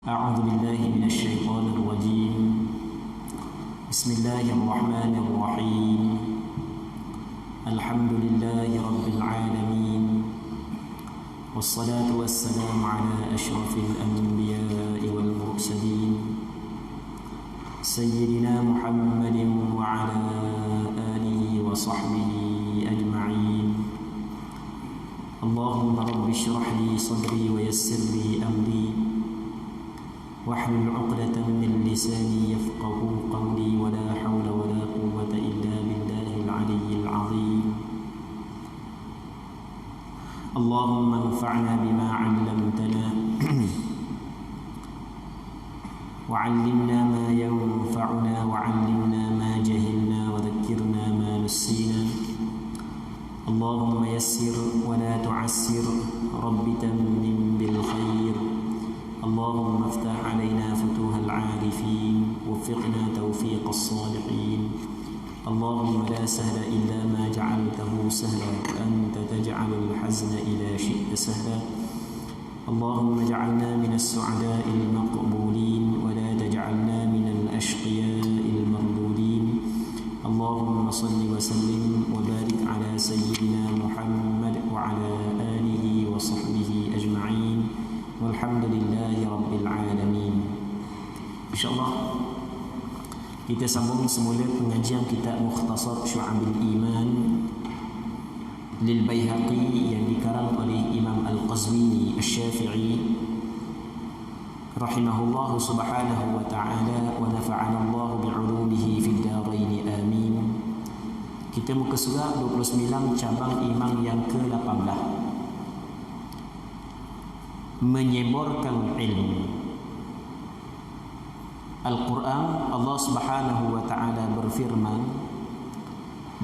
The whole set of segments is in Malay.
أعوذ بالله من الشيطان الرجيم. بسم الله الرحمن الرحيم. الحمد لله رب العالمين، والصلاة والسلام على أشرف الأنبياء والمرسلين سيدنا محمد وعلى آله وصحبه أجمعين. اللهم رب اشرح لي صدري ويسر لي أمري واحلل عقدة من لساني يفقه قولي، ولا حول ولا قوة إلا بالله العلي العظيم. اللهم انفعنا بما علمتنا وعلمنا ما ينفعنا وعلمنا ما جهلنا وذكرنا ما نسينا. اللهم يسر ولا تعسر، رب تمم بالخير. اللهم افتح علينا فتوح العارفين، وفقنا توفيق الصالحين. اللهم لا سهل إلا ما جعلته سهلا، أنت تجعل الحزن إذا شئت سهلا. اللهم اجعلنا من السعداء المقبولين، ولا تجعلنا من الأشقياء المردودين. اللهم صل وسلم وبارك على سيدنا محمد وعلى آله وصحبه أجمعين، walhamdulillahi rabbil alamin. InsyaAllah kita sambung semula pengajian kitab Mukhtasar Syu'abil Iman lil Baihaqi yang dikarang oleh Imam Al-Qazwini Asy-Syafi'i rahimahullahu subhanahu wa ta'ala, wa nafa'ana Allah bi'ulumihi fid darain amin. Kita muka surat 29, cabang iman yang ke-18, menyebarkan ilmu. Al-Quran, Allah Subhanahu wa ta'ala berfirman,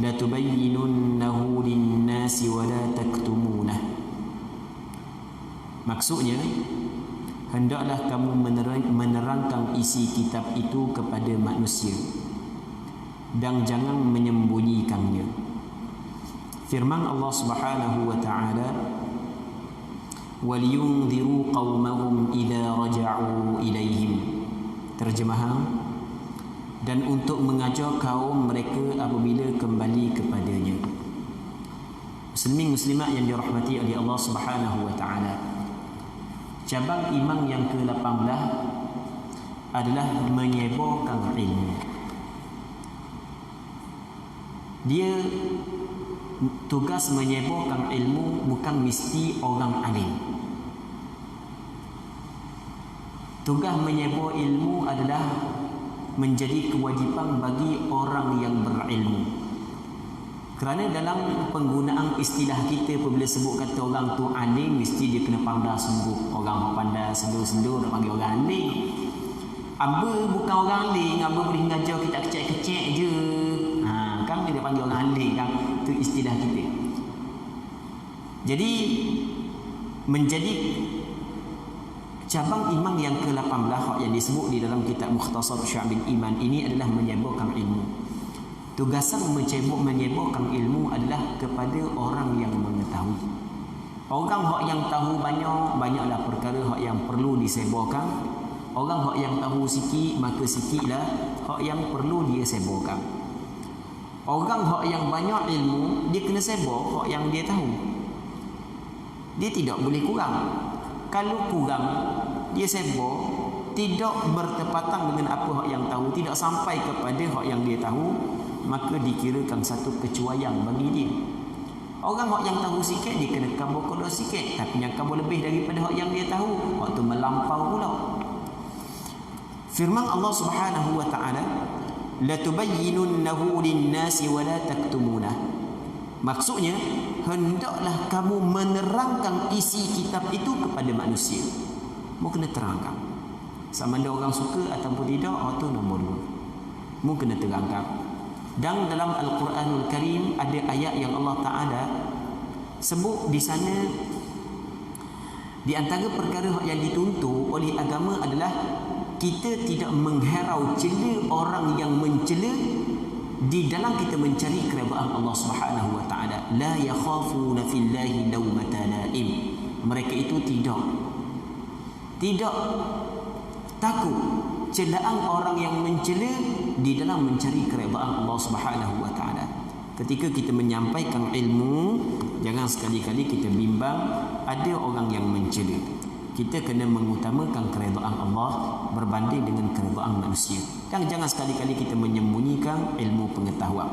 la tubayyinunnahu lin-nasi wa la taktumunah. Maksudnya, hendaklah kamu menerangkan isi kitab itu kepada manusia dan jangan menyembunyikannya. Firman Allah Subhanahu wa ta'ala, وَلِيُنْذِرُوا قَوْمَهُمْ إِذَا رَجَعُوا إِلَيْهِمْ. Terjemahan, dan untuk mengajar kaum mereka apabila kembali kepadanya. Muslimin muslimat yang dirahmati oleh Allah Subhanahu wa ta'ala, cabang iman yang ke-18 adalah menyebarkan ilmu. Dia tugas menyebarkan ilmu bukan mesti orang alim. Tugas menyebar ilmu adalah menjadi kewajipan bagi orang yang berilmu. Kerana dalam penggunaan istilah kita, apabila sebut kata orang tu alim, mesti dia kena pandai sungguh. Orang pandai sendu-sendu nak panggil orang alim. Aba bukan orang alim, aba boleh mengajar kita kecil-kecil je. Kan dia panggil orang alim kan. Itu istilah kita. Jadi menjadi cabang iman yang ke-18 yang disebut di dalam kitab Mukhtasar Syu'abil Iman ini adalah menyebarkan ilmu. Tugasan menyebarkan ilmu adalah kepada orang yang mengetahui. Orang yang tahu banyaklah perkara yang perlu disebarkan. Orang yang tahu sikit, maka sikitlah yang perlu dia sebarkan. Orang yang banyak ilmu, dia kena sebar yang dia tahu. Dia tidak boleh kurang. Kalau kurang, dia sebar, tidak bertepatan dengan apa yang tahu, tidak sampai kepada yang dia tahu, maka dikirakan satu kecuaian bagi dia. Orang yang tahu sikit, dia kena kabur kodok sikit. Tapi yang kabur lebih daripada yang dia tahu, waktu melampau pula. Firman Allah Subhanahu wa ta'ala, la tubayyinunnahu lin-nasi wa la taktumunah. Maksudnya, hendaklah kamu menerangkan isi kitab itu kepada manusia. Mu kena terangkan. Sama ada orang suka ataupun tidak, itu nombor 2. Mu kena terangkan. Dan dalam Al-Quranul Karim ada ayat yang Allah Ta'ala sebut di sana, di antara perkara yang dituntut oleh agama adalah kita tidak mengharau cela orang yang mencela di dalam kita mencari keredaan Allah Subhanahu wa ta'ala. La yakhafuna fillahi lawmata laim. Mereka itu tidak takut celaan orang yang mencela di dalam mencari keredaan Allah Subhanahu wa taala. Ketika kita menyampaikan ilmu, jangan sekali-kali kita bimbang ada orang yang mencela. Kita kena mengutamakan keredaan Allah berbanding dengan keredaan manusia. Dan jangan sekali-kali kita menyembunyikan ilmu pengetahuan.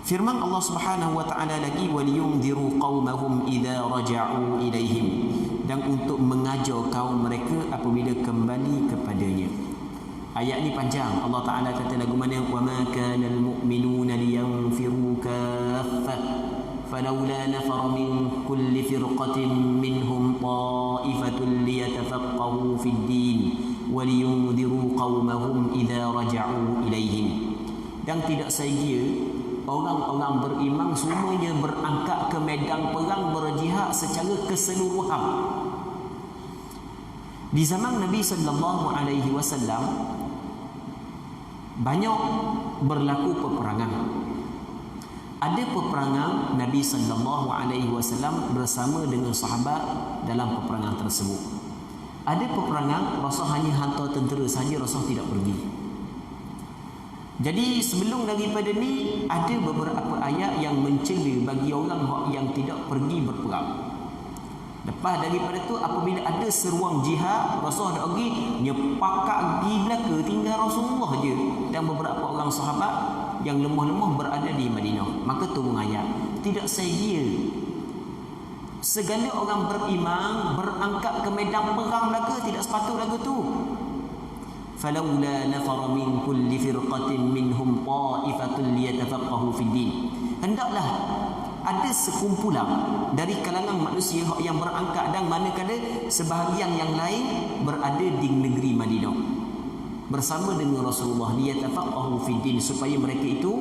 Firman Allah Subhanahu wa taala lagi, waliyunziru qaumahum idza raja'u ilaihim, dan untuk mengajar kaum mereka apabila kembali kepadanya. Ayat ni panjang. Allah Taala kata lagu mana, wa ma kana almu'minuna liyanfiru kaffah falawla nafara min kulli firqatin minhum ta'ifatun liyatafaqahu fid din waliyunziru qaumahum idza raja'u ilaihim. Dan tidak sahaja orang-orang beriman semuanya berangkat ke medan perang berjihad secara keseluruhan. Di zaman Nabi sallallahu alaihi wasallam banyak berlaku peperangan. Ada peperangan Nabi sallallahu alaihi wasallam bersama dengan sahabat dalam peperangan tersebut. Ada peperangan Rasul hanya hantar tentera saja, Rasul tidak pergi. Jadi sebelum daripada ni ada beberapa ayat yang mencela bagi orang yang tidak pergi berperang. Lepas daripada tu apabila ada seruang jihad, Rasul dah pergi nyepakat pergi belaka, tinggal Rasulullah je dan beberapa orang sahabat yang lemah-lemah berada di Madinah. Maka turun ayat, tidak sahaja segala orang beriman berangkat ke medan perang belaka, tidak sepatut lagu tu. Falawla nafara min kulli firqatin minhum ta'ifatun liyatafaqahu fid din. Hendaklah ada sekumpulan dari kalangan manusia yang berangkat, dan manakala sebahagian yang lain berada di negeri Madinah bersama dengan Rasulullah, liyatafaqahu fid din, supaya mereka itu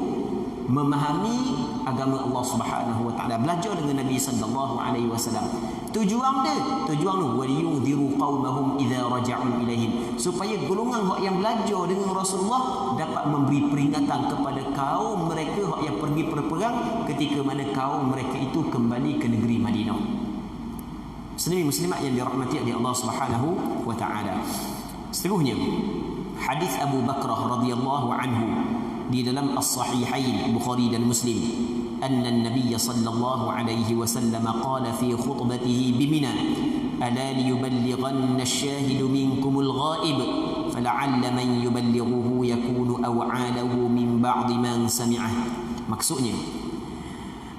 memahami agama Allah Subhanahu wa taala, belajar dengan Nabi sallallahu alaihi wasallam. Tujuan waliyunziru qaumahum idza raja'u ilaihim, supaya golongan yang belajar dengan Rasulullah dapat memberi peringatan kepada kaum mereka yang pergi berperang ketika mana kaum mereka itu kembali ke negeri Madinah. Muslimin muslimat yang dirahmati oleh Allah Subhanahu wa taala. Seterusnya hadis Abu Bakrah radhiyallahu anhu di dalam as-sahihain Bukhari dan Muslim, anna an-nabiy sallallahu alaihi wasallam qala fi khutbatihi bi Mina, ala liyuballighanna asy-syahidu minkumul ghaib fala'alla man yuballighuhu yakunu aw'alahu min ba'di man sami'ah. Maksudnya,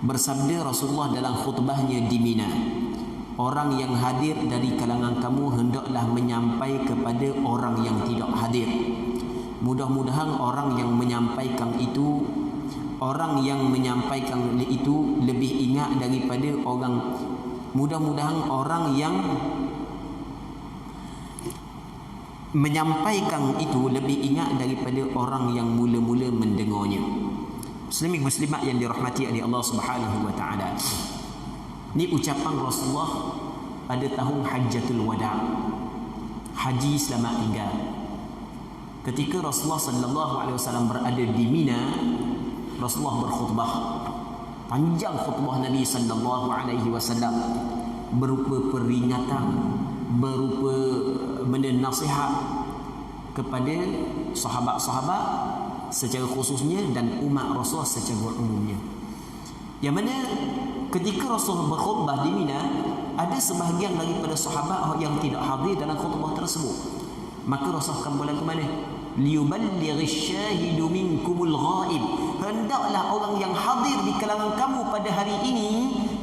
bersabda Rasulullah dalam khutbahnya di Mina, orang yang hadir dari kalangan kamu hendaklah menyampai kepada orang yang tidak hadir. Mudah-mudahan orang yang menyampaikan itu lebih ingat daripada orang. Mudah-mudahan orang yang menyampaikan itu lebih ingat daripada orang yang mula-mula mendengarnya. Muslimin muslimat yang dirahmati oleh Allah Subhanahu wa taala. Ini ucapan Rasulullah pada tahun Hajjatul Wada', haji selamat tinggal. Ketika Rasulullah sallallahu alaihi wasallam berada di Mina, Rasulullah berkhutbah. Panjang khutbah Nabi sallallahu alaihi wasallam, berupa peringatan, berupa benda nasihat kepada sahabat-sahabat secara khususnya dan umat Rasulullah secara umumnya. Yang mana ketika Rasulullah berkhutbah di Mina, ada sebahagian daripada sahabat yang tidak hadir dalam khutbah tersebut. Maka Rasul akan berlaku mana? Liyuballighish syahidu minkumul ghaib. Hendaklah orang yang hadir di kalangan kamu pada hari ini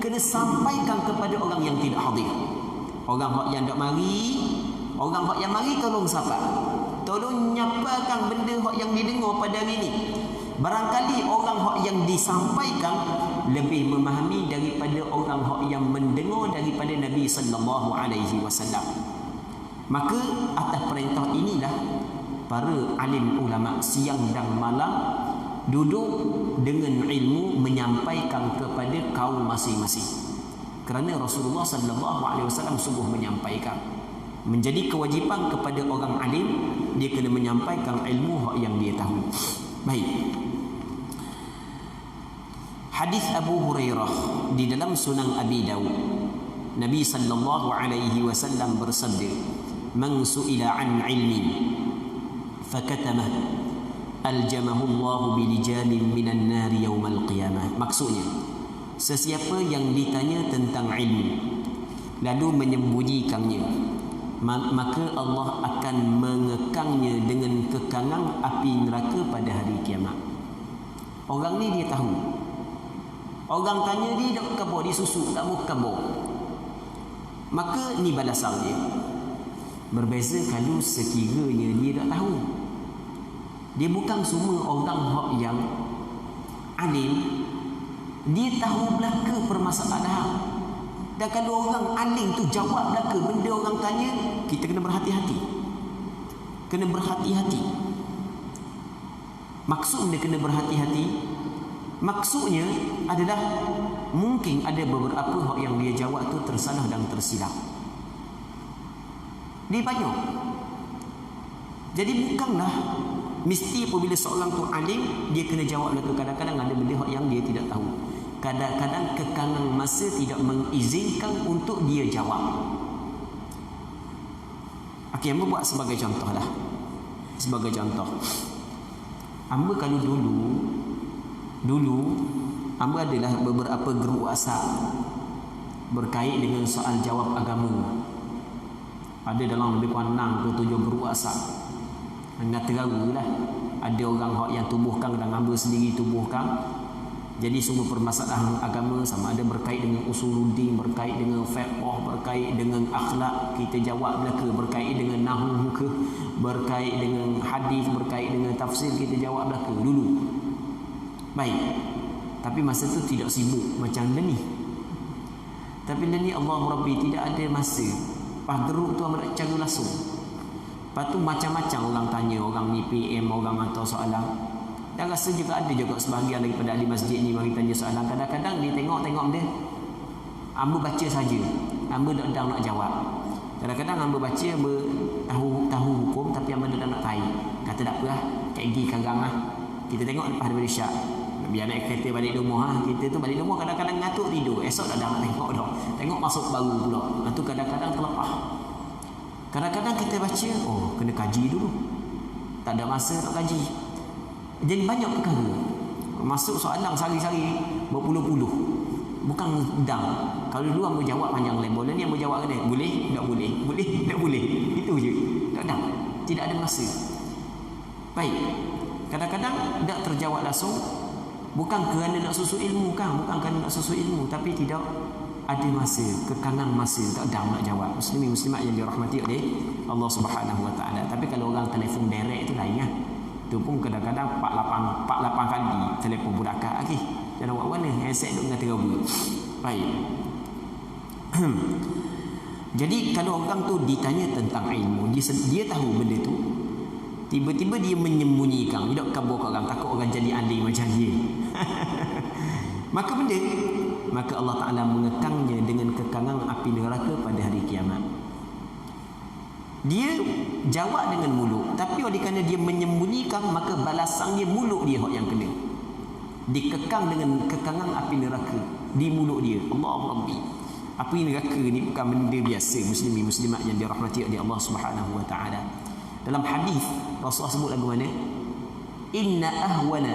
kena sampaikan kepada orang yang tidak hadir. Orang yang tak mari, orang yang mari tolong sapa. Tolong nyapakan benda yang didengar pada hari ini. Barangkali orang yang disampaikan lebih memahami daripada orang yang mendengar daripada Nabi sallallahu alaihi wasallam. Maka atas perintah inilah para alim ulama siang dan malam duduk dengan ilmu menyampaikan kepada kaum masing-masing. Kerana Rasulullah sallallahu alaihi wasallam sungguh menyampaikan. Menjadi kewajipan kepada orang alim, dia kena menyampaikan ilmu yang dia tahu. Baik. Hadis Abu Hurairah di dalam Sunan Abi Dawud, Nabi sallallahu alaihi wasallam bersabda, man su'ila an ilmin fakatamah aljamahu Allah bilijamin minan nari yaumal qiyamah. Maksudnya, sesiapa yang ditanya tentang ilmu lalu menyembunyikannya, maka Allah akan mengekangnya dengan kekangan api neraka pada hari kiamat. Orang ni dia tahu. Orang tanya dia tak kabur, dia susuk, tak mau kabur. Maka ni balasan dia. Berbeza kalau sekiranya dia tak tahu. Dia bukan semua orang hak yang alim, dia tahu belaka permasalahan. Dan kalau orang alim tu jawab belaka benda orang tanya, kita kena berhati-hati. Kena berhati-hati. Maksudnya kena berhati-hati, maksudnya adalah mungkin ada beberapa hak yang dia jawab tu tersalah dan tersilap. Dia banyak. Jadi bukanlah mesti apabila seorang tu alim dia kena jawab belaka. Kadang-kadang ada benda hak yang dia tidak tahu. Kadang-kadang kekangan masa tidak mengizinkan untuk dia jawab. Okey, hamba buat sebagai contoh lah. Sebagai contoh, hamba kalau dulu hamba adalah beberapa grup WhatsApp berkait dengan soal jawab agama. Ada dalam lebih kurang 6 ke 7 grup WhatsApp. Enggak terlalu lah. Ada orang hak yang tubuhkan dan hamba sendiri tubuhkan. Jadi semua permasalahan agama, sama ada berkait dengan usuluddin, berkait dengan fiqh, berkait dengan akhlak, kita jawab belaka. Berkait dengan nahwu ke, berkait dengan hadis, berkait dengan tafsir, kita jawab belaka dulu. Baik. Tapi masa tu tidak sibuk macam ni. Tapi ni Allah Rabbi tidak ada masa. Pas geruk tu amat cara langsung. Lepas tu macam-macam orang tanya, orang ni PM, orang hantar soalan. Dan rasa juga ada juga sebahagian daripada ahli masjid ni mari tanya soalan. Kadang-kadang dia tengok dia, hamba baca saja, hamba tak nak jawab. Kadang-kadang hamba baca, hamba tahu hukum, tapi hamba tak nak tahu. Kata tak apa lah, kat gigi karang lah. Kita tengok lepas daripada syak. Biar naik kereta balik rumah, kita tu balik rumah kadang-kadang ngantuk tidur. Esok dah nak tengok dah. Tengok masuk baru pula. Itu kadang-kadang terlepas. Kadang-kadang kita baca, oh kena kaji dulu. Tak ada masa nak kaji. Jadi banyak perkara. Masuk soalan sehari-hari berpuluh-puluh. Bukan dang. Kalau dulu hamba jawab panjang lebar, ni hamba jawab kena boleh, tak boleh, boleh, tak boleh. Itu je. Tak ada. Tidak ada masa. Baik. Kadang-kadang tak terjawab langsung. Bukan kerana nak susu ilmu kan, bukan kerana nak susu ilmu, tapi tidak ada masa, kekangan masa, tak ada nak jawab. Muslimin muslimat yang dirahmati oleh Allah Subhanahu Wa Taala. Tapi kalau orang telefon direct itu lain kan. Itu pun kadang-kadang 48 kali telefon budak lagi. Jangan buat mana, handset duk dengan terabur. Baik. Jadi kalau orang tu ditanya tentang ilmu, dia tahu benda tu, tiba-tiba dia menyembunyikan, dia tak kabur kat orang, takut orang jadi alim macam dia. Maka Allah Ta'ala mengekangnya dengan kekangan api neraka pada hari kiamat. Dia jawab dengan mulut, tapi oleh kerana dia menyembunyikan, maka balasan dia mulut dia yang kena. Dikekang dengan kekangan api neraka di mulut dia. Allah Rabbi. Api neraka ni bukan benda biasa, muslimin muslimat yang dirahmati oleh Allah Subhanahu Wa Ta'ala. Dalam hadis Rasulullah sebut lagu mana? Inna ahwana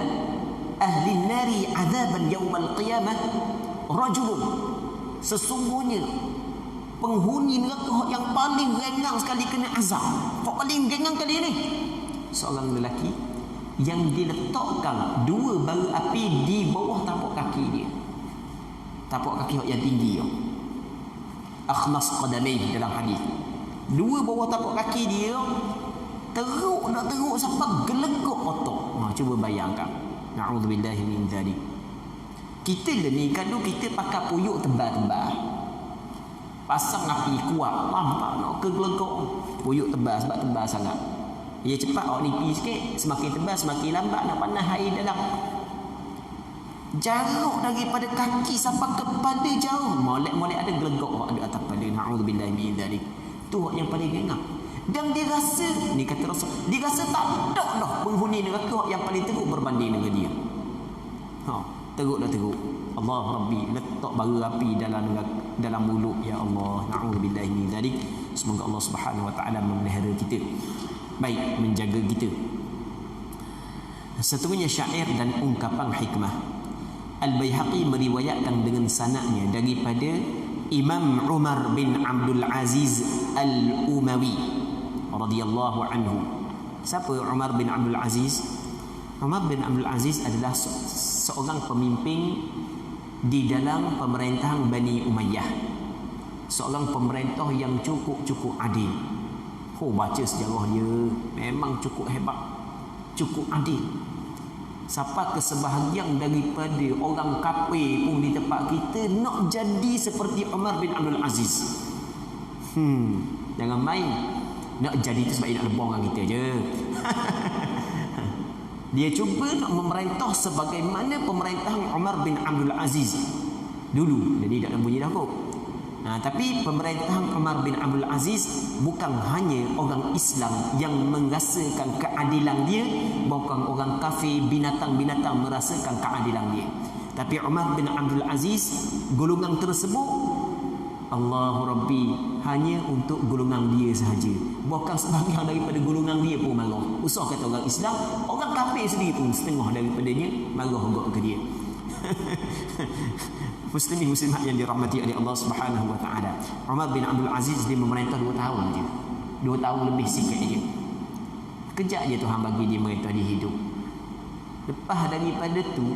ahli nari azaban yaumal qiyamah rajulun. Sesungguhnya penghuni neraka yang paling ringan sekali kena azab, paling ringan kali ni, seorang lelaki yang diletakkan 2 bara api di bawah tapak kaki dia. Tapak kaki yang tinggi, akhmas qadamai dalam hadis. 2 bawah tapak kaki dia teruk sampai gelegok otak. Cuba bayangkan. Na'udzubillahi min dzalik. Kita ni kalau kita pakai puyuk tebal-tebal, pasang api kuat, nampak nak kegelegok. Puyuk tebal sebab tebal sangat. Ia cepat awak nipi sikit, semakin tebal semakin lambat nak panas air dalam. Jarak daripada kaki sampai kepala jauh, molek-molek ada gelegok awak di atas kepala. Na'udzubillahi min dzalik. Tu yang paling ringan. Dan dia rasa, ni kata Rasul, dia rasa tak ada dah penghuni neraka yang paling teruk berbanding dengan dia. Teruk dah teruk. Allah Rabbi letak bara api dalam mulut, ya Allah. Na'udzubillahi min dzalik. Semoga Allah Subhanahu wa taala memelihara kita, baik menjaga kita. Sesungguhnya syair dan ungkapan hikmah. Al-Baihaqi meriwayatkan dengan sanadnya daripada Imam Umar bin Abdul Aziz Al-Umawi radhiyallahu anhu. Siapa Umar bin Abdul Aziz? Umar bin Abdul Aziz adalah seorang pemimpin di dalam pemerintahan Bani Umayyah. Seorang pemerintah yang cukup adil. Baca sejarah dia, memang cukup hebat, cukup adil. Sampai ke sebahagian daripada orang kafir pun di tempat kita nak jadi seperti Umar bin Abdul Aziz. Jangan main. Nak jadi tu sebab dia nak lebong dengan kita je. Dia cuba nak memerintah sebagaimana pemerintahan Umar bin Abdul Aziz dulu. Jadi tak nak bunyi dah kok. Tapi pemerintahan Umar bin Abdul Aziz bukan hanya orang Islam yang merasakan keadilan dia, bukan orang kafir, binatang-binatang merasakan keadilan dia. Tapi Umar bin Abdul Aziz, golongan tersebut Allahu Rabbi hanya untuk golongan dia sahaja. Bukan sebahagian daripada golongan dia pun marah. Usah kata orang Islam, orang kafir sendiri pun setengah daripadanya marah ke dia. Muslimin muslimat yang dirahmati oleh Allah Subhanahu wa taala. Umar bin Abdul Aziz dia memerintah 2 tahun je. 2 tahun lebih sikit je. Kejap je Tuhan bagi dia merintah dia hidup. Lepas daripada tu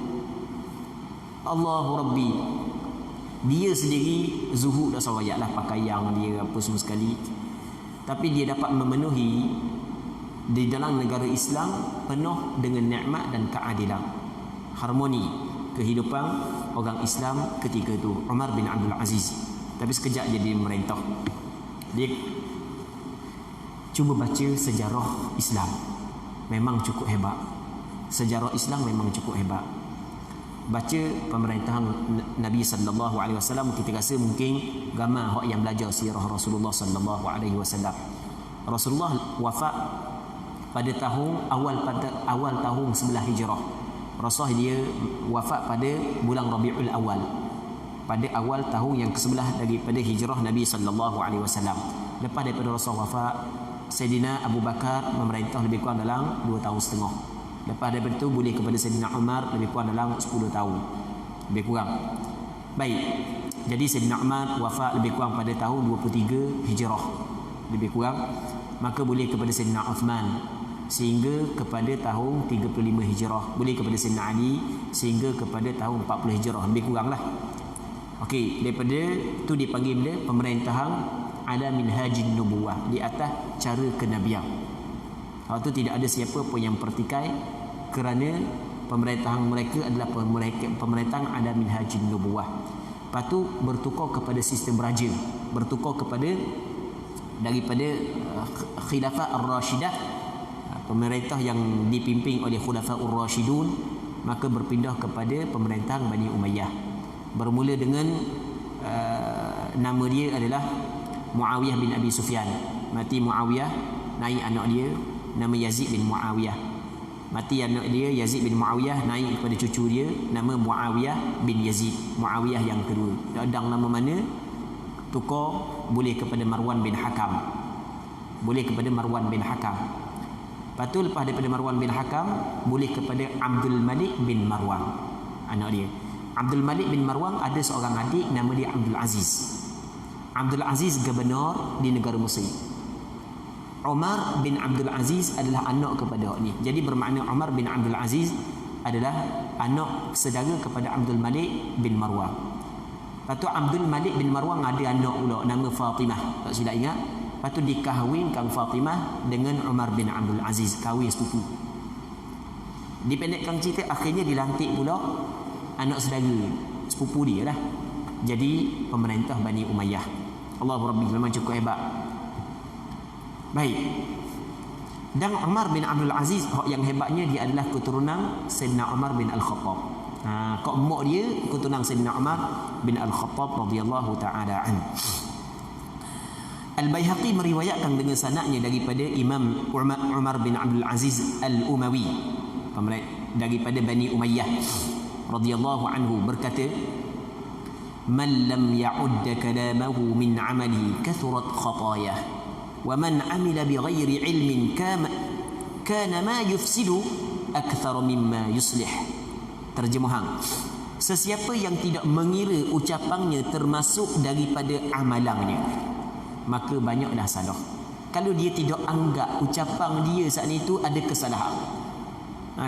Allahu Rabbi, dia sendiri zuhud dah sawayaklah pakaian dia apa semua sekali. Tapi dia dapat memenuhi di dalam negara Islam penuh dengan nikmat dan keadilan. Harmoni kehidupan orang Islam ketika itu, Umar bin Abdul Aziz. Tapi sekejap je dia merintah. Dia cuba baca sejarah Islam, memang cukup hebat. Sejarah Islam memang cukup hebat. Baca pemerintahan Nabi sallallahu alaihi wasallam, kita rasa mungkin ramai hak yang belajar sirah Rasulullah sallallahu alaihi wasallam. Rasulullah wafat pada awal tahun 11 Hijrah. Rasul dia wafat pada bulan Rabiul Awal, pada awal tahun yang ke-11 daripada hijrah Nabi sallallahu alaihi wasallam. Lepas daripada Rasul wafat, Sayyidina Abu Bakar memerintah lebih kurang dalam 2 tahun setengah. Lepas daripada itu boleh kepada Sayyidina Umar lebih kurang dalam 10 tahun lebih kurang. Baik. Jadi Sayyidina Umar wafat lebih kurang pada tahun 23 Hijrah lebih kurang. Maka boleh kepada Sayyidina Uthman sehingga kepada tahun 35 Hijrah. Boleh kepada Sayyidina Ali sehingga kepada tahun 40 Hijrah, lebih kuranglah. Okey, daripada tu dipanggil dia pemerintahan ala minhajin nubuwah, di atas cara kenabian. Waktu tidak ada siapa pun yang pertikai, kerana pemerintahan mereka adalah pemerintahan ala minhajin nubuwah. Lepas tu bertukar kepada sistem raja, bertukar kepada daripada khilafah ar-rasyidah, pemerintah yang dipimpin oleh Khulafaur Rasyidun, maka berpindah kepada pemerintahan Bani Umayyah. Bermula dengan nama dia adalah Muawiyah bin Abi Sufyan. Mati Muawiyah, naik anak dia nama Yazid bin Muawiyah. Mati anak dia Yazid bin Muawiyah, naik kepada cucu dia nama Muawiyah bin Yazid. Muawiyah yang kedua. Dadang nama mana? Tukar, boleh kepada Marwan bin Hakam. Boleh kepada Marwan bin Hakam. Lepas tu lepas daripada Marwan bin Hakam, boleh kepada Abdul Malik bin Marwan, anak dia. Abdul Malik bin Marwan ada seorang adik nama dia Abdul Aziz. Abdul Aziz gubernur di negara Mesir. Umar bin Abdul Aziz adalah anak kepada ni. Jadi bermakna Umar bin Abdul Aziz adalah anak saudara kepada Abdul Malik bin Marwan. Lepas tu Abdul Malik bin Marwan ada anak pula nama Fatimah, tak silap ingat. Lepas tu dikahwinkan Fatimah dengan Umar bin Abdul Aziz, kahwin sepupu. Dipendekkan cerita, akhirnya dilantik pula anak saudara sepupu dia lah jadi pemerintah Bani Umayyah. Allahu Rabbi, memang cukup hebat. Baik. Dan Umar bin Abdul Aziz yang hebatnya, dia adalah keturunan Sayyidina Umar bin Al-Khattab. Kok mak dia keturunan Sayyidina Umar bin Al-Khattab radhiyallahu taala anhu. Al-Baihaqi meriwayatkan dengan sanadnya daripada Imam Umar bin Abdul Aziz Al-Umawi daripada Bani Umayyah radhiyallahu anhu berkata, Man lam ya'ud kalamahu min 'amali kathurat khatayah wa man 'amila bighairi 'ilmin kana ma yufsidu akthar mimma yuslih. Terjemahan, sesiapa yang tidak mengira ucapannya termasuk daripada amalannya, maka banyaklah salah. Kalau dia tidak anggap ucapan dia saat itu ada kesalahan,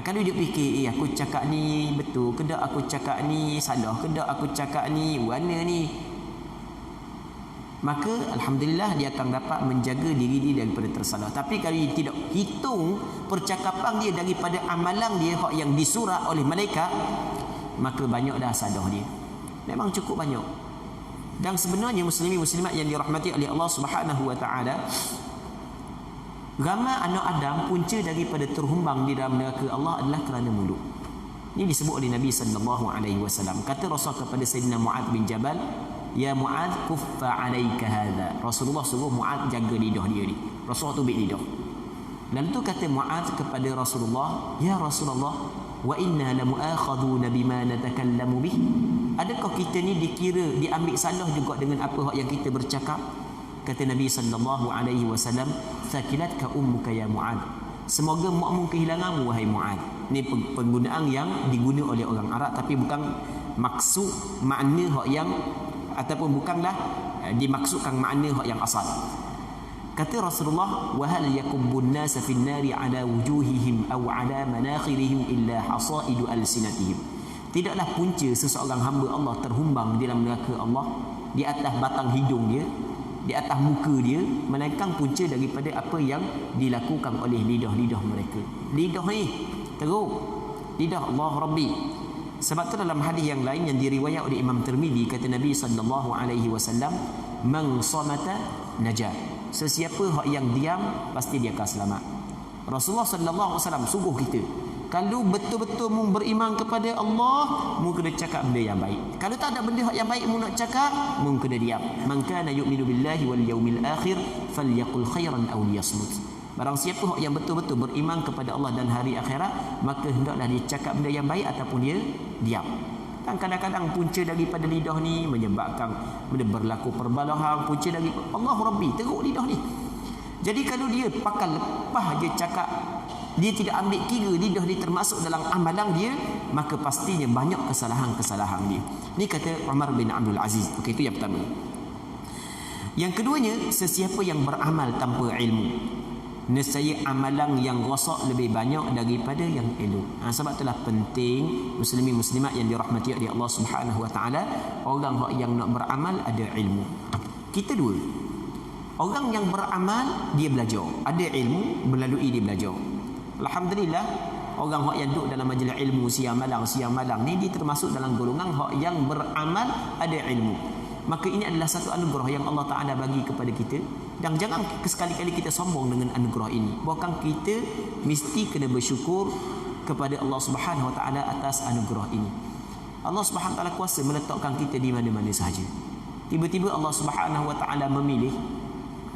kalau dia fikir, aku cakap ni betul ke tak, aku cakap ni salah ke tak, aku cakap ni warna ni, maka alhamdulillah dia akan dapat menjaga diri dia daripada tersalah. Tapi kalau dia tidak hitung percakapan dia daripada amalan dia yang disurat oleh malaikat, maka banyaklah salah dia. Memang cukup banyak. Dan sebenarnya muslimin muslimat yang dirahmati oleh Allah Subhanahu wa taala, ramai anak Adam punca daripada terhumbang di dalam neraka Allah adalah kerana mulut. Ini disebut oleh Nabi sallallahu alaihi wasallam. Kata Rasul kepada Sayyidina Mu'adz bin Jabal, "Ya Mu'adz, kuffa 'alaika hadha." Rasulullah suruh Mu'adz jaga lidah dia ni. Rasulullah tubik lidah. Lalu tu kata Mu'adz kepada Rasulullah, "Ya Rasulullah, wa inna lamu'akhadhuna bima natakallamu bih." Adakah kita ni dikira diambil salah juga dengan apa yang kita bercakap? Kata Nabi sallallahu alaihi wasallam, "Thakilatka ummuka ya Mu'adz." Semoga makmu kehilanganmu wahai Mu'adz. Ini penggunaan yang digunakan oleh orang Arab, tapi bukan maksud makna yang ataupun bukanlah dimaksudkan makna yang asal. Kata Rasulullah, "Wa hal yakubbun nasa fin nari ala wujuhihim aw ala manakhirihim illa hasaidu alsinatihim." Tidaklah punca seseorang hamba Allah terhumbang di dalam neraka Allah di atas batang hidung dia, di atas muka dia, melainkan punca daripada apa yang dilakukan oleh lidah-lidah mereka. Lidah ni teruk, lidah Allah Rabbi. Sebab tu dalam hadis yang lain yang diriwayat oleh Imam Tirmizi, kata Nabi sallallahu alaihi wasallam, "Man samata najah." Sesiapa yang diam pasti dia akan selamat. Rasulullah sallallahu alaihi wasallam sungguh kita, kalau betul-betul mu beriman kepada Allah, mu kena cakap benda yang baik. Kalau tak ada benda yang baik mu nak cakap, mu kena diam. Man kana yu'minu billahi wal yaumil akhir falyaqul khairan aw liyasmut. Barang siapa yang betul-betul beriman kepada Allah dan hari akhirat, maka hendaklah dia cakap benda yang baik ataupun dia diam. Dan kadang-kadang punca daripada lidah ni menyebabkan benda berlaku perbalahan, punca dari Allah Rabbi, teruk lidah ni. Jadi kalau dia pakai lepas je cakap, dia tidak ambil kira lidah dia termasuk dalam amalan dia, maka pastinya banyak kesalahan-kesalahan dia. Ini kata Umar bin Abdul Aziz. Okey, itu yang pertama. Yang keduanya, sesiapa yang beramal tanpa ilmu, nescaya amalan yang rosak lebih banyak daripada yang elok. Sebab itulah penting muslimin muslimat yang dirahmati oleh Allah Subhanahu wa taala, orang yang nak beramal ada ilmu. Kita dua. Orang yang beramal dia belajar, ada ilmu melalui dia belajar. Alhamdulillah, orang yang duduk dalam majlis ilmu siang malam ni dia termasuk dalam golongan yang beramal ada ilmu. Maka ini adalah satu anugerah yang Allah Ta'ala bagi kepada kita. Dan jangan sekali-kali kita sombong dengan anugerah ini. Bahkan kita mesti kena bersyukur kepada Allah Subhanahu Wa Ta'ala atas anugerah ini. Allah Subhanahu Wa Ta'ala kuasa meletakkan kita di mana-mana sahaja. Tiba-tiba Allah Subhanahu Wa Ta'ala memilih,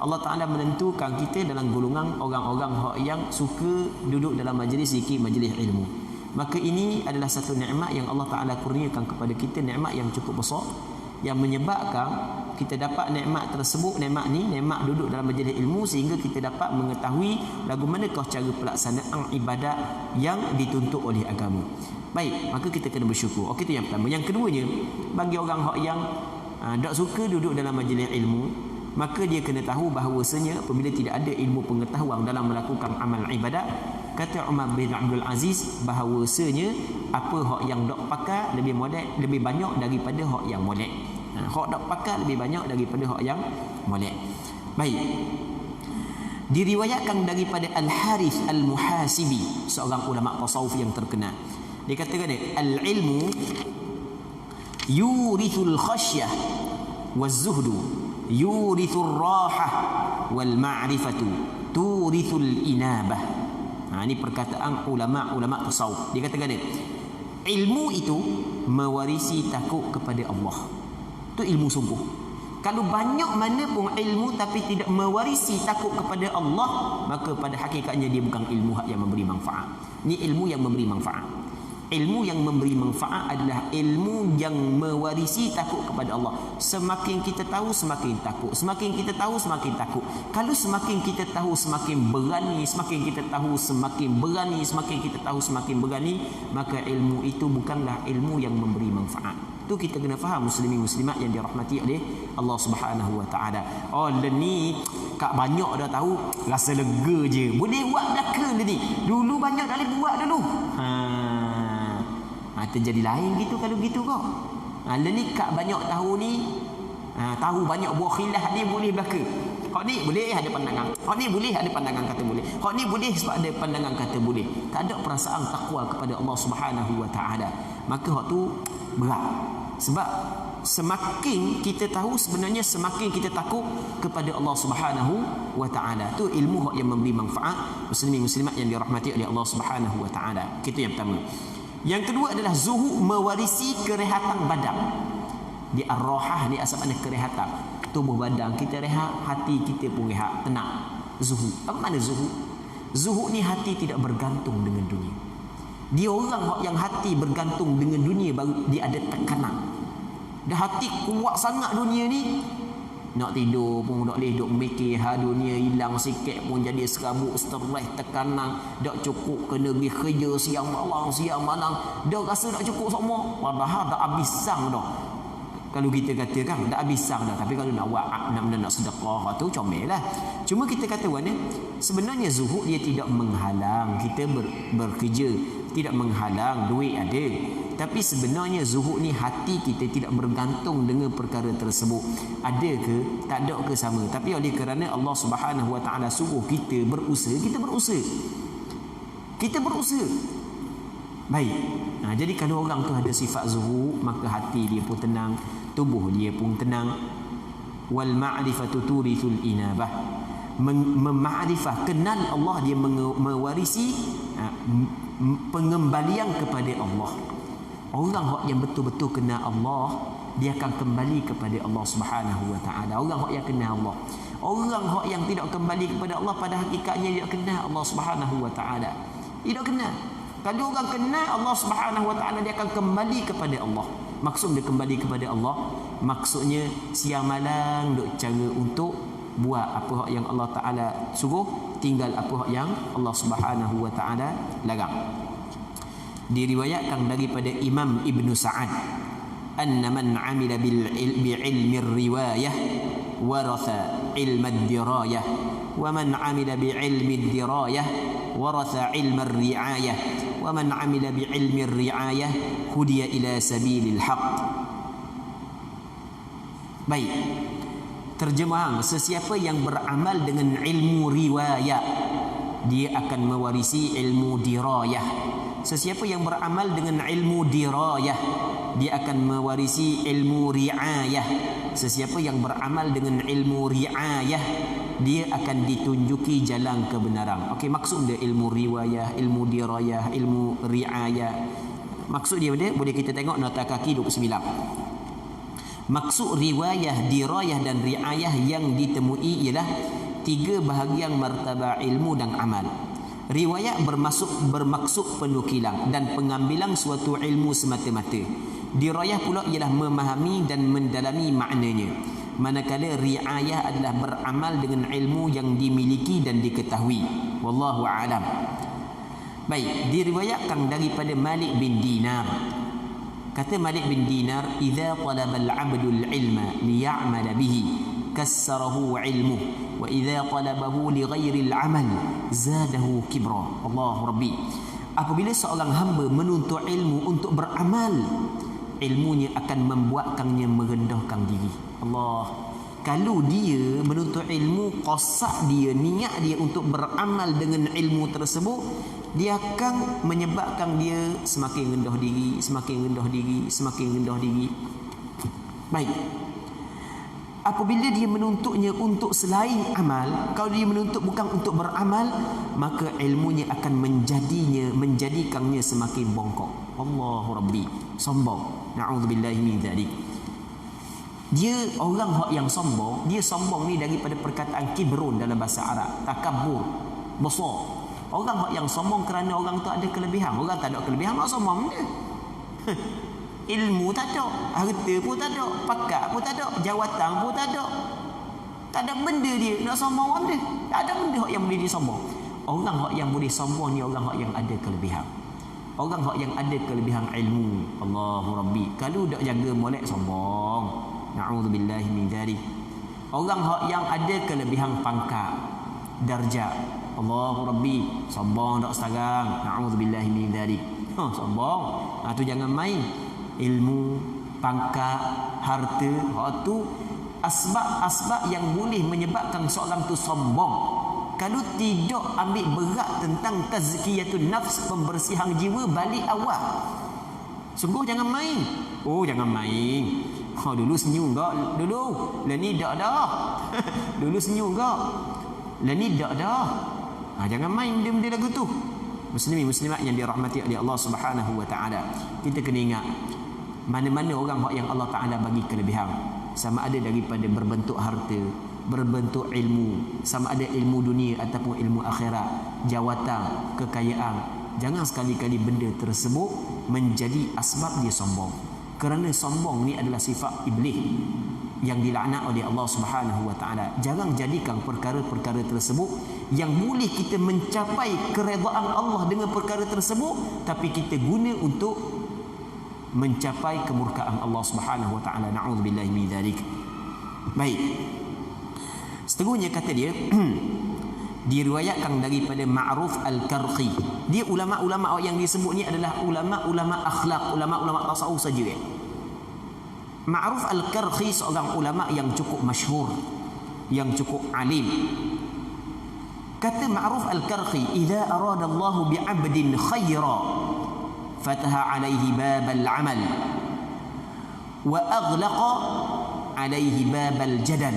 Allah Ta'ala menentukan kita dalam golongan orang-orang yang suka duduk dalam majlis zikir, majlis ilmu. Maka ini adalah satu nikmat yang Allah Ta'ala kurniakan kepada kita, nikmat yang cukup besar, yang menyebabkan kita dapat nikmat tersebut, nikmat duduk dalam majlis ilmu, sehingga kita dapat mengetahui lagu manakah cara pelaksanaan ibadat yang dituntut oleh agama. Baik, maka kita kena bersyukur. Okey, itu yang pertama. Yang keduanya, bagi orang yang tak suka duduk dalam majlis ilmu, maka dia kena tahu bahawasanya apabila tidak ada ilmu pengetahuan dalam melakukan amal ibadat, kata Umar bin Abdul Aziz, bahawasanya apa yang dok pakai lebih banyak daripada hak yang molek. Hak dok pakai lebih banyak daripada hak yang molek. Baik. Diriwayatkan daripada Al-Harith Al-Muhasibi, seorang ulama tasawuf yang terkenal. Dia katakan, al-ilmu yurithul khasyah waz-zuhdu yurithur rahah wal ma'rifatu turithul inabah. Ini perkataan ulama tasawuf. Dia katakan ilmu itu mewarisi takut kepada Allah. Itu ilmu sungguh. Kalau banyak mana pun ilmu tapi tidak mewarisi takut kepada Allah, maka pada hakikatnya dia bukan ilmu yang memberi manfaat. Ini ilmu yang memberi manfaat. Ilmu yang memberi manfaat adalah ilmu yang mewarisi takut kepada Allah. Semakin kita tahu semakin takut, semakin kita tahu semakin takut. Kalau semakin kita tahu semakin berani, semakin kita tahu semakin berani, semakin kita tahu semakin berani, maka ilmu itu bukanlah ilmu yang memberi manfaat. Tu kita kena faham, muslimin muslimat yang dirahmati oleh Allah Subhanahu wa taala. Oh, ni kak banyak dah tahu, rasa lega je. Boleh buat belaka ni. Dulu banyak dah buat dulu. Terjadi lain gitu kalau gitu kau. Ni kak banyak tahu ni, tahu banyak buah khilaf dia boleh belaka. Hak ni boleh ada pandangan. Hak ni boleh ada pandangan kata boleh. Hak ni boleh sebab ada pandangan kata boleh. Tak ada perasaan takwa kepada Allah Subhanahu wa taala. Maka hak tu berat. Sebab semakin kita tahu sebenarnya semakin kita takut kepada Allah Subhanahu wa taala. Tu ilmu yang memberi manfaat, muslimin muslimat yang dirahmati oleh Allah Subhanahu wa taala. Itu yang pertama. Yang kedua adalah zuhud mewarisi kerehatan badan. Di ar-rahah ni asal makna kerehatan. Tubuh badan kita rehat, hati kita pun rehat, tenang. Zuhud. Apa makna zuhud? Zuhud ni hati tidak bergantung dengan dunia. Dia orang yang hati bergantung dengan dunia baru dia ada tekanan. Dah hati kuat sangat dunia ni, nak tidur pun tak boleh duk mikir dunia hilang sikit pun jadi serabut, stres, tekanan, tak cukup kena pergi kerja siang malam, dah rasa tak cukup semua, padahal dah habis sang dah. Kalau kita kata kan dah habis sang dah, tapi kalau nak buat nak sedekah tu comellah. Cuma kita kata mana sebenarnya zuhud dia tidak menghalang kita bekerja, tidak menghalang duit ada. Tapi sebenarnya zuhud ni hati kita tidak bergantung dengan perkara tersebut. Ada ke, tak ada ke sama. Tapi oleh kerana Allah Subhanahu wa taala suruh kita berusaha, kita berusaha. Kita berusaha. Baik. Jadi kalau orang tu ada sifat zuhud, maka hati dia pun tenang, tubuh dia pun tenang. Wal ma'rifatu turithul inabah. Memakrifah, kenal Allah, dia mewarisi pengembalian kepada Allah. Orang yang betul-betul kenal Allah, dia akan kembali kepada Allah Subhanahu wa taala. Orang yang kenal Allah. Orang yang tidak kembali kepada Allah pada hakikatnya dia kenal Allah Subhanahu wa taala. Tidak kenal. Kalau orang kenal Allah Subhanahu wa taala, dia akan kembali kepada Allah. Maksud dia kembali kepada Allah, maksudnya siang malam duk cara untuk buat apa yang Allah taala suruh, tinggal apa yang Allah Subhanahu wa taala larang. Diriwayatkan daripada Imam Ibn Sa'ad, anna man 'amila bi'ilmi riwayah waratha ilma ad-dirayah, wa man 'amila bi'ilmi ad-dirayah waratha ilma ar-ri'ayah, wa man 'amila bi'ilmi ar-ri'ayah hudiya ila sabilil haqq. Baik. Terjemahan, sesiapa yang beramal dengan ilmu riwayat, dia akan mewarisi ilmu dirayah. Sesiapa yang beramal dengan ilmu dirayah, dia akan mewarisi ilmu riayah. Sesiapa yang beramal dengan ilmu riayah, dia akan ditunjuki jalan kebenaran. Okey, maksud dia ilmu riwayah, ilmu dirayah, ilmu riayah. Maksud dia boleh kita tengok nota kaki 29. Maksud riwayah, dirayah dan riayah yang ditemui ialah 3 bahagian martabah ilmu dan amal. Riwayat bermaksud penukilan dan pengambilan suatu ilmu semata-mata. Dirayah pula ialah memahami dan mendalami maknanya. Manakala riayah adalah beramal dengan ilmu yang dimiliki dan diketahui. Wallahu a'lam. Baik, diriwayatkan daripada Malik bin Dinar. Kata Malik bin Dinar, "Idza talaba al-'abdu al-'ilma liya'mala bihi, kassarahu 'ilmuhu. Wa idza talabahu li ghairi al-'amal zadahu kibra." Allahu Rabbi. Apabila seorang hamba menuntut ilmu untuk beramal, ilmunya akan membuatkannya merendahkan diri. Allah. Kalau dia menuntut ilmu, qasad dia, niat dia untuk beramal dengan ilmu tersebut, dia akan menyebabkan dia semakin rendah diri, semakin rendah diri, semakin rendah diri. Baik. Apabila dia menuntutnya untuk selain amal, kalau dia menuntut bukan untuk beramal, maka ilmunya akan menjadikannya semakin bongkok. Allahu Rabbi. Sombong. Na'udzubillahi min dzalik. Dia orang yang sombong, dia sombong ni daripada perkataan kibrun dalam bahasa Arab, takabur, besar. Orang yang sombong kerana orang tu ada kelebihan. Orang tak ada kelebihan, nak sombong dia. Ilmu tak ada, harta pun tak ada, pakat pun tak ada, jawatan pun tak ada. Tak ada benda dia nak sombong orang dia. Tak ada benda yang boleh disombong. Orang yang boleh sombong ni orang yang ada kelebihan. Orang yang ada kelebihan ilmu. Allahu Rabbi. Kalau dak jaga molek sombong. Na'udzubillahi min dzalik. Orang yang ada kelebihan pangkat, darjat. Allahu Rabbi. Sombong dak sekarang. Na'udzubillahi min dzalik. Sombong. Tu jangan main. Ilmu, pangkat, harta, tu asbab-asbab yang boleh menyebabkan seorang tu sombong. Kalau tidak ambil berat tentang tazkiyatun nafs, pembersihan jiwa, balik awal. Sungguh jangan main. Jangan main. Dulu senyum tak? Dulu. Lah ni dak dah. Dulu senyum tak? Lah ni dak dah. Jangan main benda-benda lagu tu. Muslimin muslimat yang dirahmati oleh Allah Subhanahu wa taala. Kita kena ingat mana-mana orang yang Allah Taala bagi kelebihan, sama ada daripada berbentuk harta, berbentuk ilmu, sama ada ilmu dunia ataupun ilmu akhirat, jawatan, kekayaan, jangan sekali-kali benda tersebut menjadi asbab dia sombong. Kerana sombong ni adalah sifat iblis yang dilaknat oleh Allah Subhanahu wa taala. Jangan jadikan perkara-perkara tersebut yang boleh kita mencapai keredaan Allah dengan perkara tersebut, tapi kita guna untuk mencapai kemurkaan Allah Subhanahu wa taala. Na'udzubillahi min dzalik. Baik. Seterusnya kata dia diriwayatkan daripada Ma'ruf Al-Karqi. Dia ulama-ulama yang disebut ni adalah ulama-ulama akhlak, ulama-ulama tasawuf saja. Ma'ruf Al-Karqi seorang ulama yang cukup masyhur, yang cukup alim. Kata Ma'ruf Al-Karqi, "Idza arada Allah bi'abdin khaira fataha alaihi babal amal wa aghlaqa alaihi babal jadal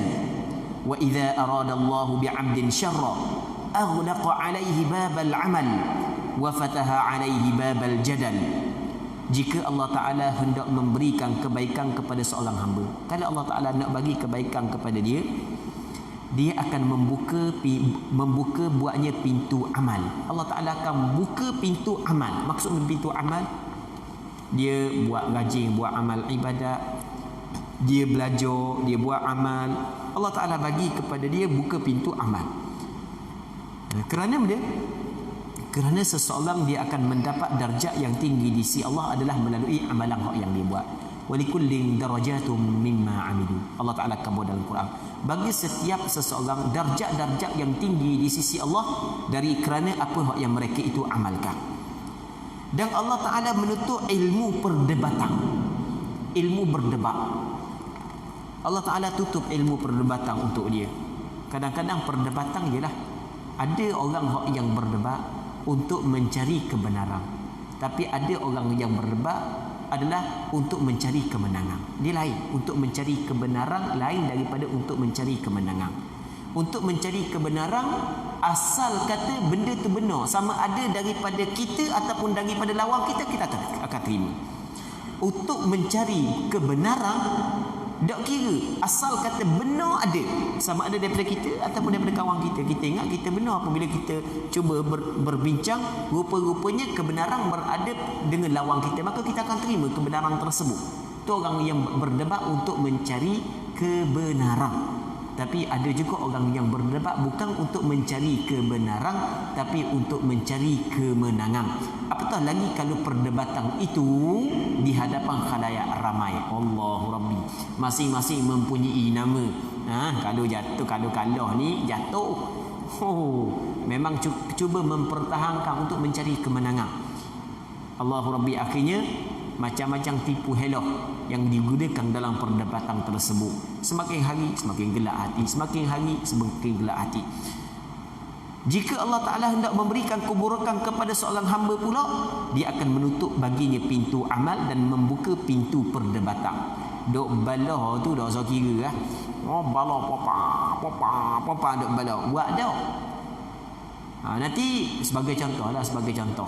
wa idza arada Allah bi'abdin syarra aghlaqa alaihi babal amal wa fataha alaihi babal jadal." Jika Allah Ta'ala hendak memberikan kebaikan kepada seorang hamba, kalau Allah Ta'ala nak bagi kebaikan kepada dia, dia akan membuka buatnya pintu amal. Allah Ta'ala akan buka pintu amal. Maksud pintu amal, dia buat rajin, buat amal ibadat, dia belajar, dia buat amal. Allah Ta'ala bagi kepada dia buka pintu amal. Kerana dia, kerana seseorang dia akan mendapat darjat yang tinggi di sisi Allah adalah melalui amalan yang dia buat. Walikullin darajatum mimma amilu. Allah Ta'ala kabur dalam Quran. Bagi setiap seseorang darjat-darjat yang tinggi di sisi Allah dari kerana apa yang mereka itu amalkan. Dan Allah Ta'ala menutup ilmu perdebatan, ilmu berdebat. Allah Ta'ala tutup ilmu perdebatan untuk dia. Kadang-kadang perdebatan ialah ada orang yang berdebat untuk mencari kebenaran, tapi ada orang yang berdebat adalah untuk mencari kemenangan. Dia lain. Untuk mencari kebenaran lain daripada untuk mencari kemenangan. Untuk mencari kebenaran, asal kata benda tu benar, sama ada daripada kita ataupun daripada lawan kita, kita akan terima. Untuk mencari kebenaran, tak kira asal kata benar ada, sama ada daripada kita ataupun daripada kawan kita. Kita ingat kita benar apabila kita cuba berbincang, rupa-rupanya kebenaran berada dengan lawan kita, maka kita akan terima kebenaran tersebut. Itu orang yang berdebat untuk mencari kebenaran. Tapi ada juga orang yang berdebat bukan untuk mencari kebenaran, tapi untuk mencari kemenangan. Apatah lagi kalau perdebatan itu di hadapan khalayak ramai. Allahu Rabbi. Masing-masing mempunyai nama. Kalau jatuh, kalau kalah ni jatuh. Memang cuba mempertahankan untuk mencari kemenangan. Allahu Rabbi, akhirnya macam-macam tipu helok yang digunakan dalam perdebatan tersebut. Semakin hari semakin gelap hati, semakin hari semakin gelap hati. Jika Allah Ta'ala hendak memberikan keburukan kepada seorang hamba pula, dia akan menutup baginya pintu amal dan membuka pintu perdebatan. Dok bala tu dah so kira lah. Bala papa dok bala. Buat dah. Nanti sebagai contoh lah, sebagai contoh.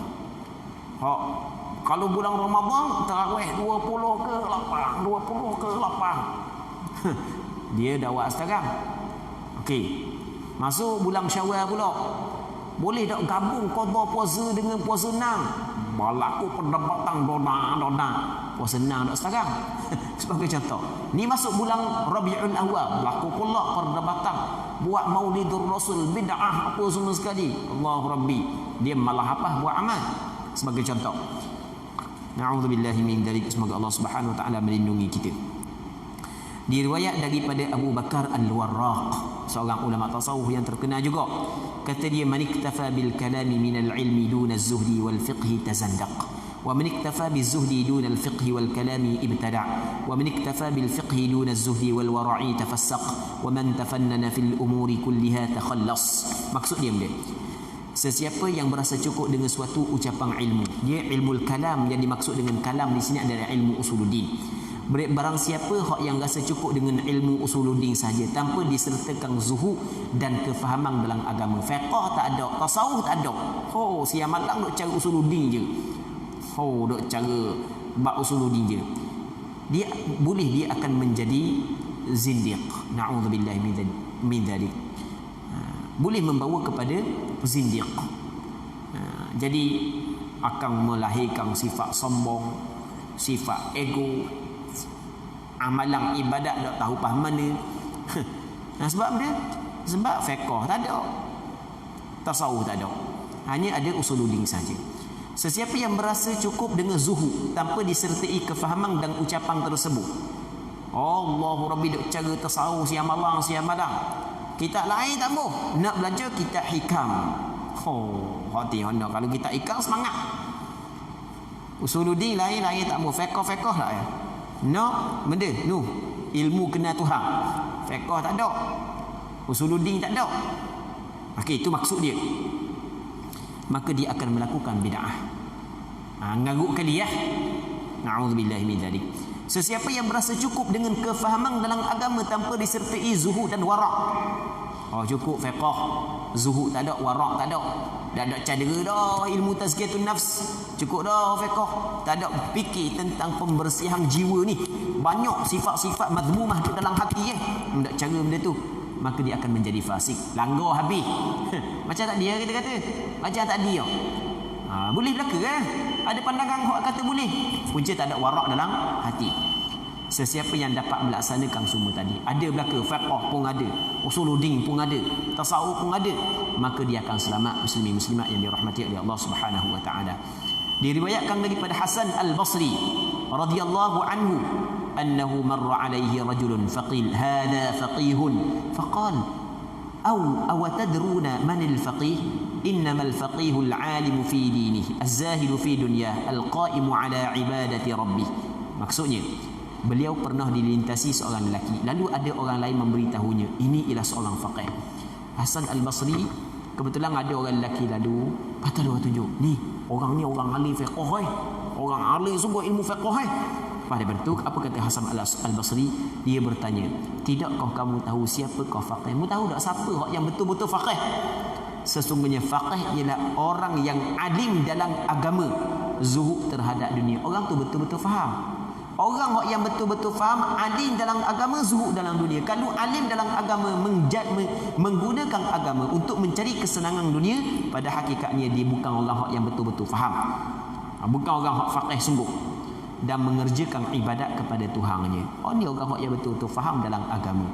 Kalau bulan Ramadan tarawih 20 ke 8, 20 ke 8. Dia dah buat sekarang. Okey. Masuk bulan Syawal pula. Boleh tak gabung qada puasa dengan puasa nang? Berlaku perdebatan dona. Puasa nang tak sekarang. Sebagai contoh. Ni masuk bulan Rabiul Awal, berlaku pula perdebatan buat Maulidur Rasul bid'ah apa semua sekali. Allah Rabbi. Dia malah apa buat amal. Sebagai contoh. Na'udzubillahi min dzalik. Semoga Allah Subhanahu wa taala melindungi kita. Diriwayat daripada Abu Bakar Al-Warraq, seorang ulama tasawuf yang terkenal juga. Kata dia, man iktafa bil kalami min al-ilmi duna az-zuhdi wal fiqhi tazandaq, wa man iktafa biz-zuhdi duna al-fiqhi wal kalami ibtada', wa man iktafa bil fiqhi duna az-zuhdi wal wara'i tafassaq, wa man tafannana fil umuri kulliha takhallas. Maksud dia sesiapa yang berasa cukup dengan suatu ucapan ilmu, dia ilmu kalam. Yang dimaksud dengan kalam di sini adalah ilmu usuluddin. Barang siapa yang rasa cukup dengan ilmu usuluddin saja tanpa disertakan zuhud dan kefahaman dalam agama, fiqh tak ada, tasawuf tak ada, siang malam duk cara usuluddin je, duk cara bab usuluddin je, dia akan menjadi zindiq. Na'udzubillahi min dzalik. Boleh membawa kepada zindiq. Jadi akan melahirkan sifat sombong, sifat ego, amalan ibadat tak tahu paham mana. Sebab dia sebab fiqh tak ada, tasawuf tak ada, hanya ada usuluddin saja. Sesiapa yang berasa cukup dengan zuhud tanpa disertai kefahaman dan ucapan tersebut, Allahu Rabbi duk cara tasawuf siang malam. Kitab lain tak mau nak belajar kitab hikam. Hati honda kalau kitab hikam semangat. Usuluddin lain tak mau, fiqh lah ya. Benda ilmu kenal Tuhan. Fiqh tak ada, usuluddin tak ada. Okey, itu maksud dia. Maka dia akan melakukan bid'ah. Ngaruk kali ya. Na'udzubillahi min dzalik. Sesiapa yang berasa cukup dengan kefahaman dalam agama tanpa disertai zuhud dan wara'. Cukup fiqh, zuhud tak ada, wara' tak ada. Dah ada cedera dah ilmu tazkiyatun nafs. Cukup dah fiqh. Tak ada fikir tentang pembersihan jiwa ni. Banyak sifat-sifat mazmumah di dalam hati tak cara benda tu. Maka dia akan menjadi fasik. Langgar habis. Macam tak dia kita kata. Macam tak dia. Boleh belaka kan? Ada pandangan hak kata boleh. Punca tak ada warak dalam hati. Sesiapa yang dapat melaksanakan semua tadi, ada belaka, fiqh pun ada, usuluddin pun ada, tasawuf pun ada, maka dia akan selamat. Muslimin muslimat yang dirahmati oleh Allah Subhanahu wa taala. Diriwayatkan daripada Hasan Al-Basri radhiyallahu anhu annahu marra alaihi rajulun faqil hadha faqihun faqal aw tadruna man al-faqih innama al-faqih al-alim fi dinihi az-zahid fi dunyah al-qa'im ala ibadati rabbih. Maksudnya beliau pernah dilintasi seorang lelaki, lalu ada orang lain memberitahunya ini ialah seorang faqih. Hasan Al-Basri kebetulan ada orang lelaki lalu kata dia tunjuk, ni orang ahli fiqh, orang ahli sungguh ilmu fiqh. Pada bentuk apa kata Hasan Al-Basri? Dia bertanya, tidakkah kamu tahu siapakah faqih? Kamu tahu tak siapa yang betul-betul faqih? Sesungguhnya faqih ialah orang yang alim dalam agama, zuhud terhadap dunia. Orang tu betul-betul faham. Orang yang betul-betul faham, alim dalam agama, zuhud dalam dunia. Kalau alim dalam agama menggunakan agama untuk mencari kesenangan dunia, pada hakikatnya dia bukan orang yang betul-betul faham. Bukan orang faqih sungguh dan mengerjakan ibadat kepada Tuhannya. Ni orang yang betul-betul faham dalam agama.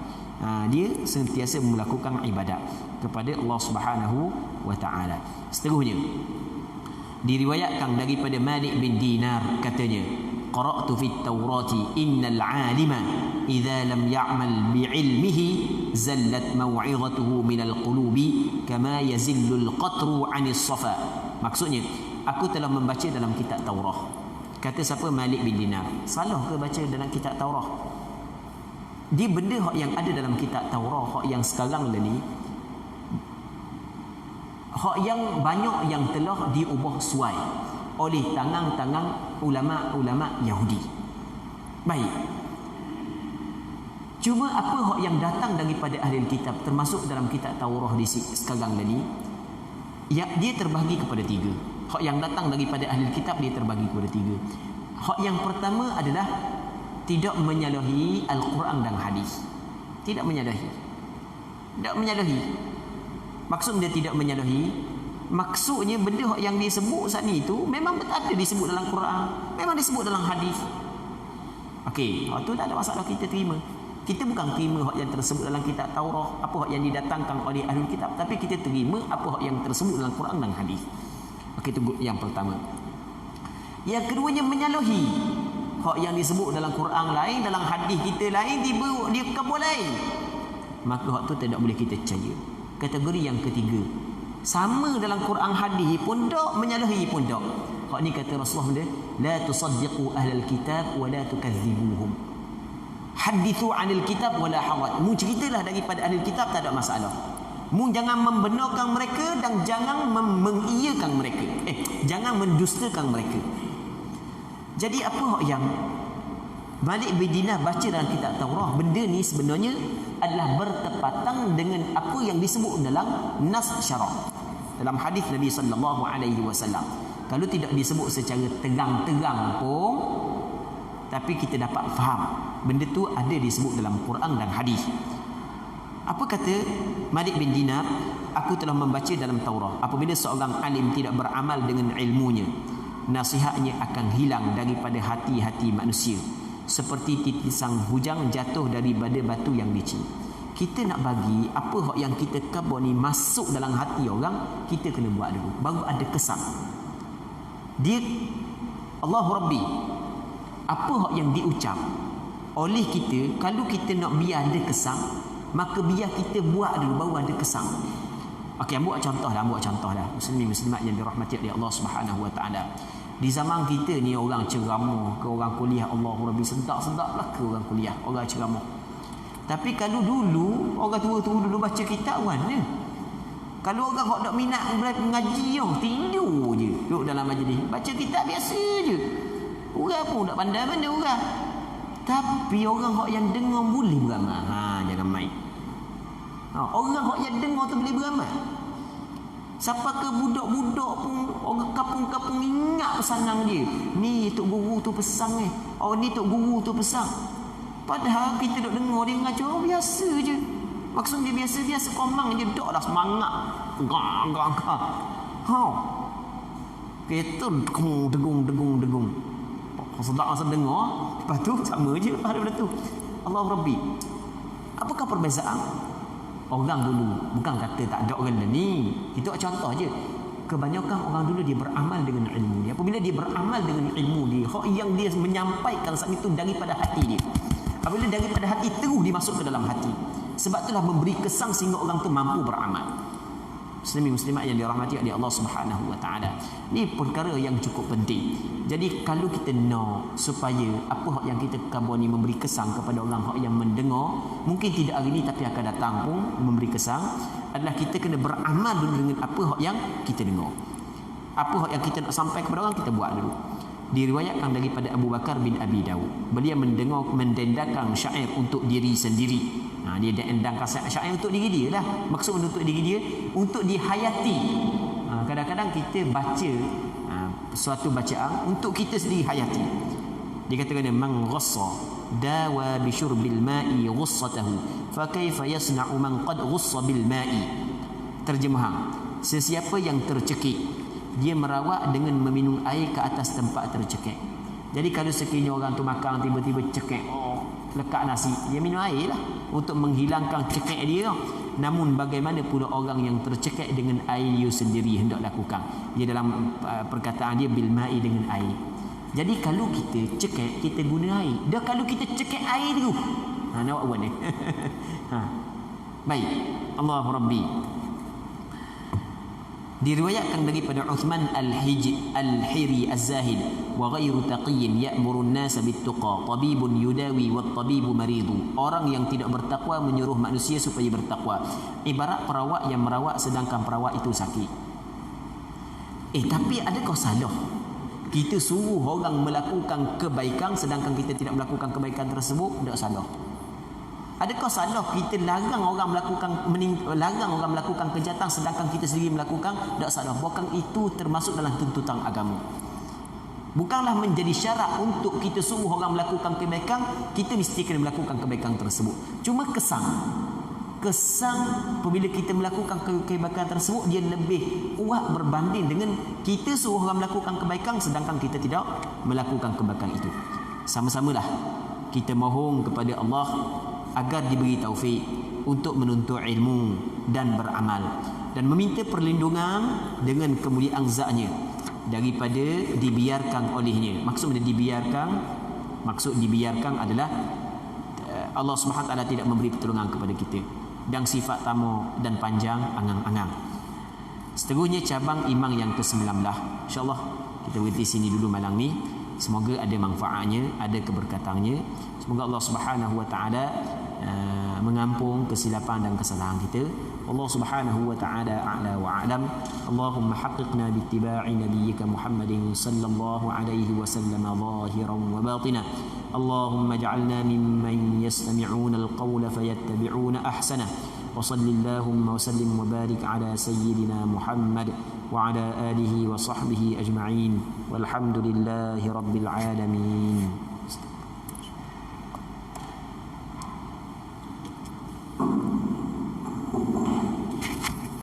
Dia sentiasa melakukan ibadat kepada Allah Subhanahu wa taala. Seterusnya diriwayatkan daripada Malik bin Dinar, katanya, qara'tu fit Taurati innal 'alima idza lam ya'mal bi'ilmihi zallat maw'izatuhu minal qulubi kama yazillu al-qatru 'anis safa. Maksudnya, aku telah membaca dalam kitab Taurah. Kata siapa? Malik bin Dinar. Salah ke baca dalam kitab Taurah? Dia benda yang ada dalam kitab Taurah, yang sekarang ni, yang banyak yang telah diubah suai oleh tangan-tangan ulama-ulama Yahudi. Baik. Cuma apa yang datang daripada ahli kitab, termasuk dalam kitab Taurah di sekarang ni, dia terbahagi kepada tiga. Hak yang datang daripada ahli kitab dia terbagi kepada tiga. Hak yang pertama adalah tidak menyalahi Al-Quran dan hadis. Tidak menyalahi. Maksud dia tidak menyalahi, Maksudnya benda yang disebut saat ni tu memang ada disebut dalam Quran, memang disebut dalam hadis. Okey, tu tak ada masalah kita terima. Kita bukan terima hak yang tersebut dalam kitab Taurat, apa hak yang didatangkan oleh ahli kitab, tapi kita terima apa hak yang tersebut dalam Quran dan hadis. Okey, itu yang pertama. Yang keduanya menyalahi hak yang disebut dalam Quran lain, dalam hadis kita lain, tiba dia kabul lain. Maka hak tu tidak boleh kita percaya. Kategori yang ketiga, sama dalam Quran hadis pun tak, menyalahi pun tak. Hak ni kata Rasulullah, la tusaddiqu ahlal kitab wa la tukadzibuhum. Hadithu 'anil kitab wala haraj. Mu ceritalah daripada ahli kitab, tak ada masalah. Mu jangan membenarkan mereka dan jangan mengiyakan mereka. Jangan mendustakan mereka. Jadi apa hak yang Malik bin Dinar baca dalam kitab Taurat, benda ni sebenarnya adalah bertepatan dengan apa yang disebut dalam nas syarak, dalam hadis Nabi sallallahu alaihi wasallam. Kalau tidak disebut secara terang-terang pun, tapi kita dapat faham benda tu ada disebut dalam Quran dan hadis. Apa kata Malik bin Dinar? Aku telah membaca dalam Taurat, apabila seorang alim tidak beramal dengan ilmunya, nasihatnya akan hilang daripada hati-hati manusia, seperti titisan hujan jatuh daripada batu yang licin. Kita nak bagi apa hak yang kita kabur ni masuk dalam hati orang, kita kena buat dulu, baru ada kesan. Dia Allahu Rabbi, apa hak yang diucap oleh kita, kalau kita nak biar ada kesan, maka biar kita buat dulu, baru ada kesan. Okey, buat contoh dah, muslimin muslimat yang dirahmati oleh Allah Subhanahu wa taala. Di zaman kita ni orang ceramah ke, orang kuliah, Allahu Rabbi, sedap-sedaplah ke orang kuliah, orang ceramah. Tapi kalau dulu orang tua-tua dulu baca kitab mana? Kalau orang hok tak minat mengaji, tidur je duduk dalam majlis, baca kitab biasa je. Orang pun tak pandai mana orang. Tapi orang hok yang dengar boleh beramal. Jangan main. Orang hok yang dengar tu boleh beramal. Siapa ke budak-budak pun, orang kampung-kampung ingat pesanan dia. Ni tok guru tu pesan ni. Ni tok guru tu pesan. Padahal kita duk dengar dia ngajar biasa je. Maksud dia biasa-biasa, komang je, daklah semangat. Gang. Kita degung. Sedap masa dengar, lepas tu sama je pada tu. Allah Rabbi. Apakah perbezaan? Orang dulu, bukan kata tak ada orang ni. Itu contoh je. Kebanyakan orang dulu dia beramal dengan ilmu dia. Apabila dia beramal dengan ilmu dia, hak yang dia menyampaikan saat itu daripada hati dia. Apabila daripada hati, terus dimasuk ke dalam hati. Sebab itulah memberi kesan sehingga orang tu mampu beramal. Muslimin muslimat yang dirahmati oleh Allah Subhanahu wa taala. Ini perkara yang cukup penting. Jadi kalau kita nak supaya apa hak yang kita kabur ni memberi kesan kepada orang hak yang mendengar, mungkin tidak hari ini tapi akan datang pun memberi kesan, adalah kita kena beramal dulu dengan apa hak yang kita dengar. Apa hak yang kita nak sampai kepada orang, kita buat dulu. Diriwayatkan daripada Abu Bakar bin Abi Dawud, beliau mendendakan syair untuk diri sendiri. Dia endangkan syair untuk diri dia lah. Maksud untuk diri dia, untuk dihayati. Kadang-kadang kita baca suatu bacaan untuk kita sendiri hayati. Dia katakan, man ghassa dawa bi syurbil ma'i ghassatahu fa kaifa yasna'u man qad ghassa bil ma'i. Terjemahan, sesiapa yang tercekik, dia merawat dengan meminum air ke atas tempat tercekik. Jadi kalau sekiranya orang tu makan tiba-tiba cekik, lekat nasi, dia minum air lah untuk menghilangkan cekik dia. Namun bagaimana pula orang yang tercekik dengan air dia sendiri hendak lakukan. Dia dalam perkataan dia bil ma'i, dengan air. Jadi kalau kita cekik, kita guna air. Dah kalau kita cekik air tu, nak buat ni. Baik, Allahu Rabbi. Diriwayatkan daripada Uthman al-Hiri az-Zahid, wa ghairu taqiyyin ya'muru an-nasa bit-tuqa, tabibun yudawi wat tabibu maridu. Orang yang tidak bertakwa menyuruh manusia supaya bertakwa, ibarat perawat yang merawat sedangkan perawat itu sakit. Tapi adakah salah kita suruh orang melakukan kebaikan sedangkan kita tidak melakukan kebaikan tersebut? Tak salah. Adakah salah kita larang orang melakukan kejahatan sedangkan kita sendiri melakukan? Tak salah. Bukan itu termasuk dalam tuntutan agama. Bukanlah menjadi syarat untuk kita suruh orang melakukan kebaikan, kita mesti kena melakukan kebaikan tersebut. Cuma kesan kesan apabila kita melakukan kebaikan tersebut dia lebih kuat berbanding dengan kita suruh orang melakukan kebaikan sedangkan kita tidak melakukan kebaikan itu. Sama-samalah kita mohon kepada Allah agar diberi taufik untuk menuntut ilmu dan beramal dan meminta perlindungan dengan kemuliaan zatnya daripada dibiarkan olehnya. Maksud dibiarkan adalah Allah SWT tidak memberi pertolongan kepada kita dan sifat tamu dan panjang angang-angang. Seterusnya cabang iman yang ke-19. InsyaAllah kita berhenti sini dulu malam ni. Semoga ada manfaatnya, ada keberkatannya. Semoga Allah Subhanahu wa taala mengampung kesilapan dan kesalahan kita. Allah Subhanahu wa taala a'la wa a'lam. Allahumma haqqiqna bi ittiba'i nabiyyika Muhammadin sallallahu alaihi wasallam zahiran wa batina. Allahumma ij'alna mimman yastami'una al-qawla fayattabi'una ahsana. Wa sallallahu wa sallim wa barik ala sayyidina Muhammad wa ala alihi wa sahbihi ajma'in. Walhamdulillahi rabbil alamin.